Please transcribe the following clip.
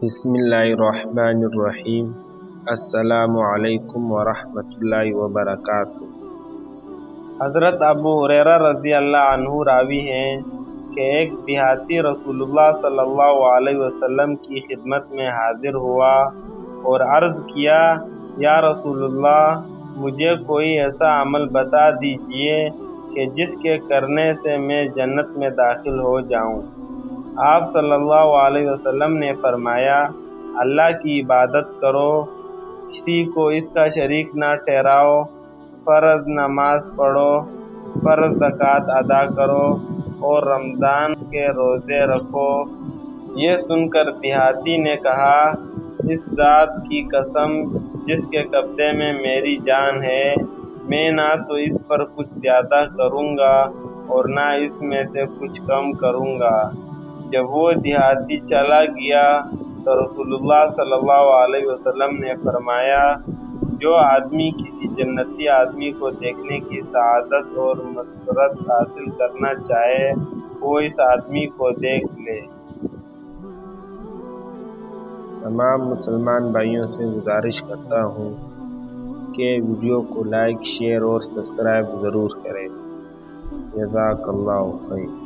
بسم اللہ الرحمن الرحیم۔ السلام علیکم ورحمۃ اللہ وبرکاتہ۔ حضرت ابو ہریرہ رضی اللہ عنہ راوی ہیں کہ ایک دیہاتی رسول اللہ صلی اللہ علیہ وسلم کی خدمت میں حاضر ہوا اور عرض کیا، یا رسول اللہ، مجھے کوئی ایسا عمل بتا دیجئے کہ جس کے کرنے سے میں جنت میں داخل ہو جاؤں۔ آپ صلی اللہ علیہ وسلم نے فرمایا، اللہ کی عبادت کرو، کسی کو اس کا شریک نہ ٹھہراؤ، فرض نماز پڑھو، فرض زکوٰۃ ادا کرو اور رمضان کے روزے رکھو۔ یہ سن کر دیہاتی نے کہا، اس ذات کی قسم جس کے قبضے میں میری جان ہے، میں نہ تو اس پر کچھ زیادہ کروں گا اور نہ اس میں سے کچھ کم کروں گا۔ جب وہ دیہاتی چلا گیا تو رسول اللہ صلی اللہ علیہ وسلم نے فرمایا، جو آدمی کسی جنتی آدمی کو دیکھنے کی سعادت اور مسرت حاصل کرنا چاہے وہ اس آدمی کو دیکھ لے۔ تمام مسلمان بھائیوں سے گزارش کرتا ہوں کہ ویڈیو کو لائک، شیئر اور سبسکرائب ضرور کریں۔ جزاک اللہ خیر۔